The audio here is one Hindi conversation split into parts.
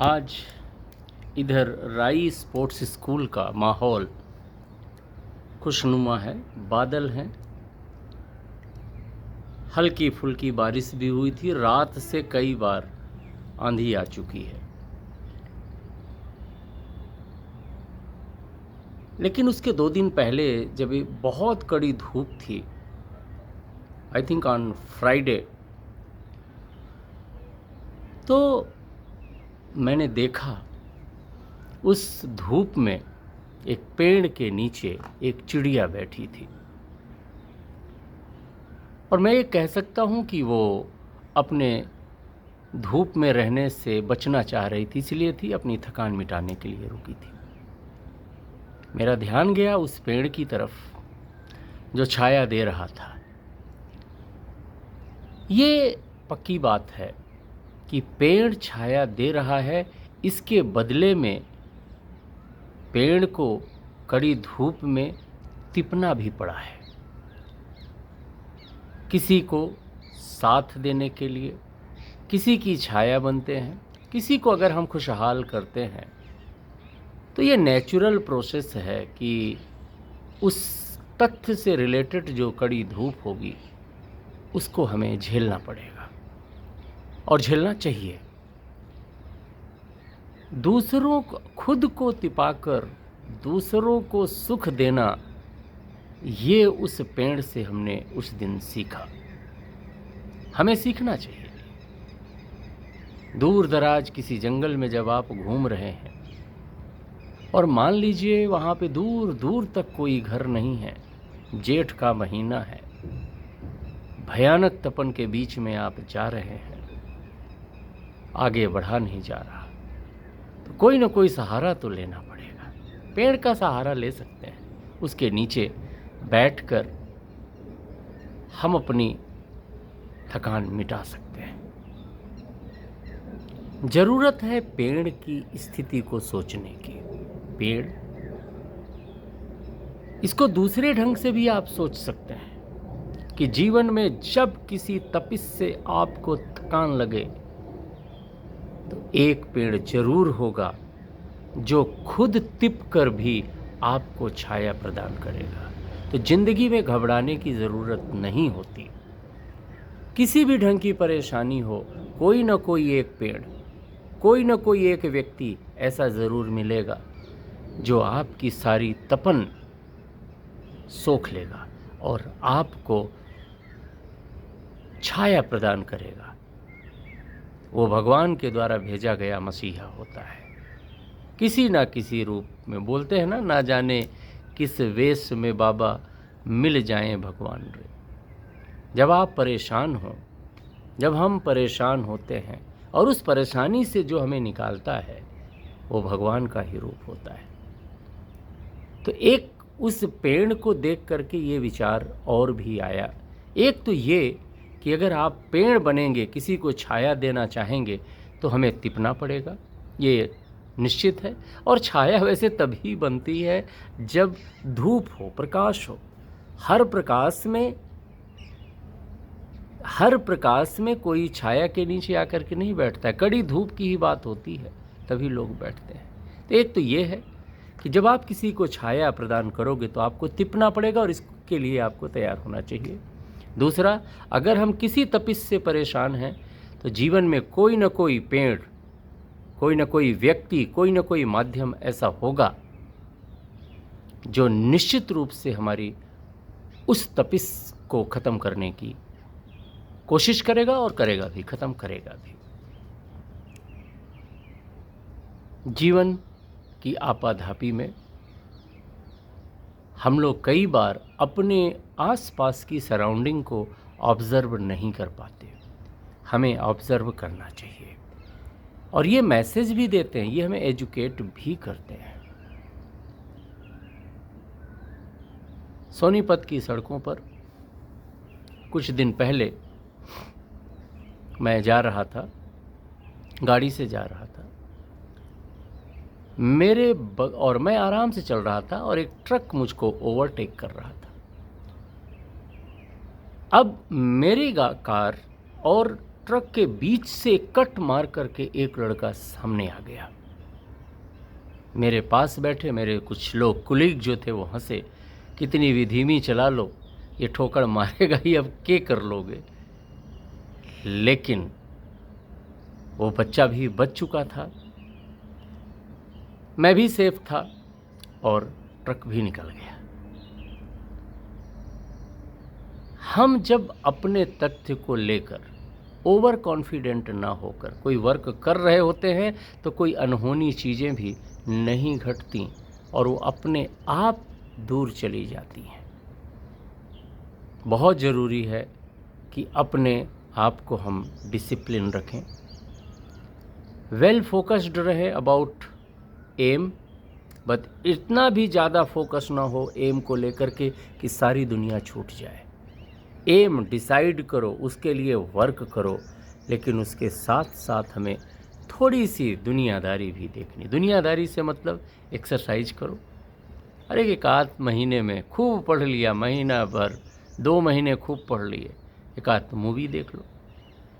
आज इधर राई स्पोर्ट्स स्कूल का माहौल खुशनुमा है। बादल हैं, हल्की फुल्की बारिश भी हुई थी। रात से कई बार आंधी आ चुकी है, लेकिन उसके 2 दिन पहले जब ये बहुत कड़ी धूप थी, आई थिंक ऑन फ्राइडे, तो मैंने देखा उस धूप में एक पेड़ के नीचे एक चिड़िया बैठी थी। और मैं ये कह सकता हूँ कि वो अपने धूप में रहने से बचना चाह रही थी, इसलिए थी, अपनी थकान मिटाने के लिए रुकी थी। मेरा ध्यान गया उस पेड़ की तरफ जो छाया दे रहा था। ये पक्की बात है कि पेड़ छाया दे रहा है, इसके बदले में पेड़ को कड़ी धूप में तिपना भी पड़ा है। किसी को साथ देने के लिए, किसी की छाया बनते हैं, किसी को अगर हम खुशहाल करते हैं, तो ये नेचुरल प्रोसेस है कि उस तथ्य से रिलेटेड जो कड़ी धूप होगी उसको हमें झेलना पड़ेगा और झेलना चाहिए। दूसरों को, खुद को तिपाकर दूसरों को सुख देना, ये उस पेड़ से हमने उस दिन सीखा। हमें सीखना चाहिए। दूर दराज किसी जंगल में जब आप घूम रहे हैं और मान लीजिए वहाँ पे दूर दूर तक कोई घर नहीं है, जेठ का महीना है, भयानक तपन के बीच में आप जा रहे हैं, आगे बढ़ा नहीं जा रहा, तो कोई ना कोई सहारा तो लेना पड़ेगा। पेड़ का सहारा ले सकते हैं, उसके नीचे बैठकर हम अपनी थकान मिटा सकते हैं। जरूरत है पेड़ की स्थिति को सोचने की। पेड़, इसको दूसरे ढंग से भी आप सोच सकते हैं कि जीवन में जब किसी तपिश से आपको थकान लगे तो एक पेड़ जरूर होगा जो खुद तिप कर भी आपको छाया प्रदान करेगा। तो जिंदगी में घबराने की ज़रूरत नहीं होती। किसी भी ढंग की परेशानी हो, कोई ना कोई एक पेड़, कोई ना कोई एक व्यक्ति ऐसा ज़रूर मिलेगा जो आपकी सारी तपन सोख लेगा और आपको छाया प्रदान करेगा। वो भगवान के द्वारा भेजा गया मसीहा होता है, किसी ना किसी रूप में। बोलते हैं ना जाने किस वेश में बाबा मिल जाएं भगवान रे। जब आप परेशान हो, जब हम परेशान होते हैं और उस परेशानी से जो हमें निकालता है वो भगवान का ही रूप होता है। तो एक उस पेड़ को देख करके ये विचार और भी आया। एक तो ये कि अगर आप पेड़ बनेंगे, किसी को छाया देना चाहेंगे, तो हमें तिपना पड़ेगा, ये निश्चित है। और छाया वैसे तभी बनती है जब धूप हो, प्रकाश हो। हर प्रकाश में कोई छाया के नीचे आकर के नहीं बैठता है। कड़ी धूप की ही बात होती है, तभी लोग बैठते हैं। तो एक तो ये है कि जब आप किसी को छाया प्रदान करोगे तो आपको तिपना पड़ेगा और इसके लिए आपको तैयार होना चाहिए। दूसरा, अगर हम किसी तपिश से परेशान हैं तो जीवन में कोई ना कोई पेड़, कोई ना कोई व्यक्ति, कोई ना कोई माध्यम ऐसा होगा जो निश्चित रूप से हमारी उस तपिश को ख़त्म करने की कोशिश करेगा और करेगा भी, ख़त्म करेगा भी। जीवन की आपाधापी में हम लोग कई बार अपने आसपास की सराउंडिंग को ऑब्ज़र्व नहीं कर पाते। हमें ऑब्ज़र्व करना चाहिए और ये मैसेज भी देते हैं, ये हमें एजुकेट भी करते हैं। सोनीपत की सड़कों पर कुछ दिन पहले मैं जा रहा था, गाड़ी से जा रहा था, और मैं आराम से चल रहा था और एक ट्रक मुझको ओवरटेक कर रहा था। अब मेरी कार और ट्रक के बीच से कट मार करके एक लड़का सामने आ गया। मेरे पास बैठे मेरे कुछ लोग कुलीग जो थे वो हंसे, कितनी भी धीमी चला लो, ये ठोकर मारेगा ही, अब क्या कर लोगे। लेकिन वो बच्चा भी बच चुका था, मैं भी सेफ था और ट्रक भी निकल गया। हम जब अपने तथ्य को लेकर ओवर कॉन्फिडेंट ना होकर कोई वर्क कर रहे होते हैं तो कोई अनहोनी चीज़ें भी नहीं घटती और वो अपने आप दूर चली जाती हैं। बहुत ज़रूरी है कि अपने आप को हम डिसिप्लिन रखें, वेल फोकस्ड रहे अबाउट एम, बट इतना भी ज़्यादा फोकस ना हो एम को लेकर के कि सारी दुनिया छूट जाए। एम डिसाइड करो, उसके लिए वर्क करो, लेकिन उसके साथ साथ हमें थोड़ी सी दुनियादारी भी देखनी। दुनियादारी से मतलब एक्सरसाइज करो। अरे एक आध महीने में खूब पढ़ लिया, महीना भर 2 महीने खूब पढ़ लिए, एक आध मूवी देख लो,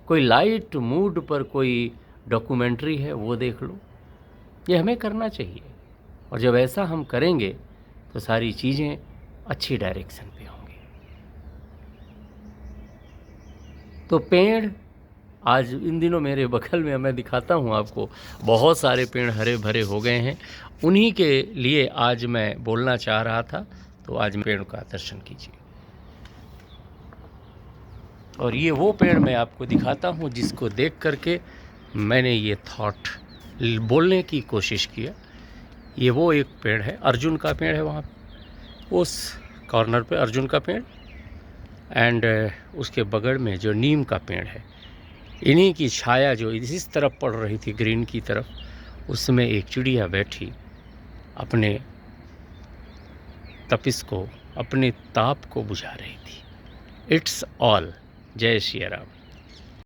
कोई लाइट मूड पर कोई डॉक्यूमेंट्री है वो देख लो, ये हमें करना चाहिए। और जब ऐसा हम करेंगे तो सारी चीज़ें अच्छी डायरेक्शन पे होंगी। तो पेड़ आज इन दिनों मेरे बगल में मैं दिखाता हूँ आपको, बहुत सारे पेड़ हरे भरे हो गए हैं, उन्हीं के लिए आज मैं बोलना चाह रहा था। तो आज पेड़ का दर्शन कीजिए। और ये वो पेड़ मैं आपको दिखाता हूँ जिसको देख करके मैंने ये थॉट बोलने की कोशिश किया। ये वो एक पेड़ है, अर्जुन का पेड़ है, वहाँ उस कॉर्नर पे अर्जुन का पेड़, एंड उसके बगल में जो नीम का पेड़ है, इन्हीं की छाया जो इस तरफ पड़ रही थी ग्रीन की तरफ, उसमें एक चिड़िया बैठी अपने तपिश को, अपने ताप को बुझा रही थी। It's all. जय श्री राम।